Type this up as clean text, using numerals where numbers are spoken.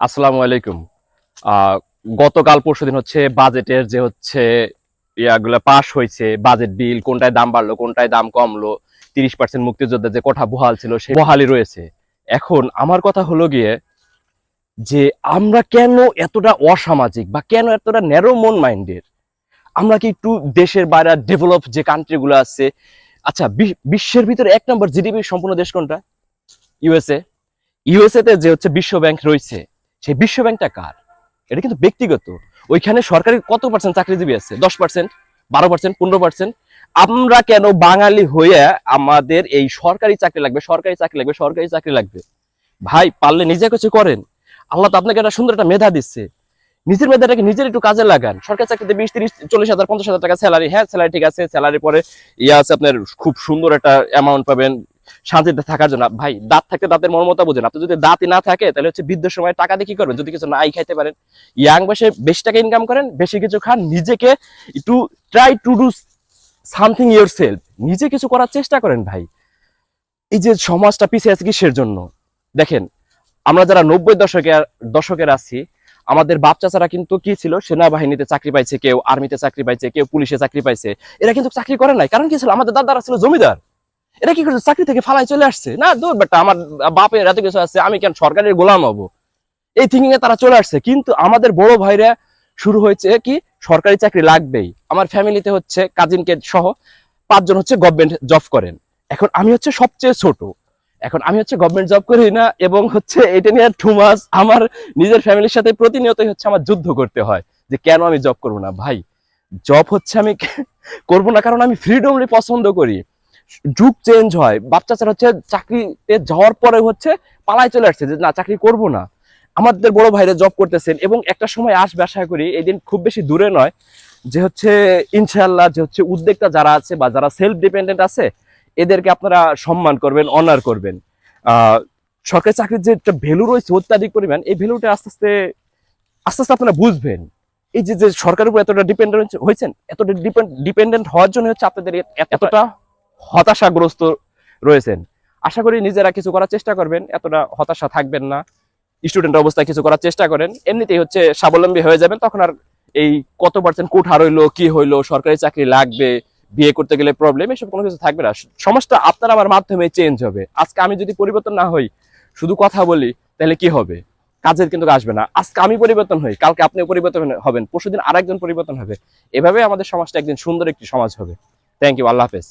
আসসালামু আলাইকুম। আহ, গতকাল পরশুদিন হচ্ছে বাজেটের যে হচ্ছে ইয়াগুলো পাস হয়েছে, বাজেট বিল কোনটায় দাম বাড়লো কোনটায় দাম কমলো, 30% মুক্তিযোদ্ধা যে কোঠা বহাল ছিল সে বহালই রয়েছে। এখন আমার কথা হলো গিয়ে যে আমরা কেন এতটা অসামাজিক বা কেন এতটা ন্যারো মন মাইন্ডের? আমরা কি একটু দেশের বাইরে ডেভেলপ যে কান্ট্রিগুলো আছে, আচ্ছা বিশ্বের ভিতরে 1 নম্বর জিডিপি সম্পূর্ণ দেশ কোনটা? ইউএসএ। ইউএসএ তে যে হচ্ছে বিশ্ব ব্যাংক রয়েছে, সেই বিশ্ব ব্যাংকটা কার? এটা কিন্তু ব্যক্তিগত। ওইখানে সরকারি কত পার্সেন্ট চাকরিজীবী আছে? 10%, 12%, 15%। আমরা কেন বাঙালি হয়ে আমাদের এই সরকারি চাকরি লাগবে, সরকারি চাকরি লাগবে, সরকারি চাকরি লাগবে? ভাই পারলে নিজে কিছু করেন। আল্লাহ তো আপনাকে একটা সুন্দর একটা মেধা দিচ্ছে, নিজের মেধাটাকে নিজের একটু কাজে লাগান। সরকারি চাকরিতে 20, 30, 40 হাজার, 50 হাজার টাকা স্যালারি, হ্যাঁ স্যালারি ঠিক আছে, স্যালারি পরে ইয়ে আছে আপনার খুব সুন্দর একটা অ্যামাউন্ট পাবেন শান্তিতে থাকার জন্য। ভাই দাঁত থাকতে দাঁতের মর্মতা বোঝেন। আপনি যদি দাঁতই না থাকে তাহলে হচ্ছে বৃদ্ধের সময় টাকা দিয়ে কি করবেন যদি কিছু নাই খাইতে পারেন? ইয়াং বয়সে বেশি টাকা ইনকাম করেন, বেশি কিছু খান, নিজেকে একটু try to do something your self, নিজে কিছু করার চেষ্টা করেন ভাই। এই যে সমাজটা পিছিয়ে আছে কিসের জন্য? দেখেন, আমরা যারা 90 দশকের আছি, আমাদের বাপ চাচারা কিন্তু কি ছিল, সেনাবাহিনীতে চাকরি পাইছে, কেউ আর্মিতে চাকরি পাইছে, কেউ পুলিশে চাকরি পাইছে। এরা কিন্তু চাকরি করে নাই, কারণ কি ছিল, আমাদের দাদারা ছিল জমিদার। এরা কি করছে, চাকরি থেকে ফালাই চলে আসছে, না দূর বেটা আমার বাপের এত কিছু আছে, আমি কেন সরকারের গোলাম হবো, এই থিঙ্কিং এ তারা চলে আসছে। কিন্তু আমাদের বড় ভাইরা শুরু হয়েছে কি, সরকারি চাকরি লাগবেই। আমার ফ্যামিলিতে হচ্ছে কাজিনকে সহ 5 জন হচ্ছে গভর্নমেন্ট জব করেন। এখন আমি হচ্ছে সবচেয়ে ছোট, এখন আমি হচ্ছে গভর্নমেন্ট জব করি না, এবং হচ্ছে এটা নিয়ে ঠুমাস আমার নিজের ফ্যামিলির সাথে প্রতিনিয়তই হচ্ছে আমার যুদ্ধ করতে হয় যে কেন আমি জব করবো না। ভাই জব হচ্ছে আমি করবো না কারণ আমি ফ্রিডমলি পছন্দ করি। যুগ চেঞ্জ হয়, বাচ্চারা হচ্ছে চাকরিতে যাওয়ার পরে হচ্ছে পালায় চলে আসছে যে না চাকরি করব না। আমাদের বড় ভাইরা জব করতেছেন এবং একটা সময় আসবে আশা করি, এই দিন খুব বেশি দূরে নয়, যে হচ্ছে ইনশাআল্লাহ যে হচ্ছে উদ্যোক্তা যারা আছে বা যারা সেলফ ডিপেন্ডেন্ট আছে এদেরকে আপনারা সম্মান করবেন, অনার করবেন। আহ সরকারি চাকরির যে একটা ভ্যালু রয়েছে অত্যাধিক পরিমাণ, এই ভ্যালুটা আস্তে আস্তে আস্তে আস্তে আপনারা বুঝবেন। এই যে যে সরকারের উপর এতটা ডিপেন্ডেন্ট হয়েছেন, এতটা ডিপেন্ডেন্ট হওয়ার জন্য হচ্ছে আপনাদের এতটা হতাশাগ্রস্ত রয়েছেন। আশা করি নিজেরা কিছু করার চেষ্টা করবেন, এতটা হতাশা থাকবেন না। স্টুডেন্ট অবস্থায় কিছু করার চেষ্টা করেন, এমনিতেই হচ্ছে স্বাবলম্বী হয়ে যাবেন। তখন আর এই কত পার্সেন্ট কোঠা রইলো, কি হইলো, সরকারি চাকরি লাগবে, বিয়ে করতে গেলে প্রবলেম, এসব কোনো কিছু থাকবে না। সমাজটা আপনার আমার মাধ্যমে চেঞ্জ হবে। আজকে আমি যদি পরিবর্তন না হই, শুধু কথা বলি, তাহলে কি হবে? কাজের কিন্তু আসবে না। আজকে আমি পরিবর্তন হই, কালকে আপনি পরিবর্তন হবেন, পরশুদিন আরেকজন পরিবর্তন হবে। এভাবে আমাদের সমাজটা একদিন সুন্দর একটি সমাজ হবে। থ্যাংক ইউ, আল্লাহ হাফেজ।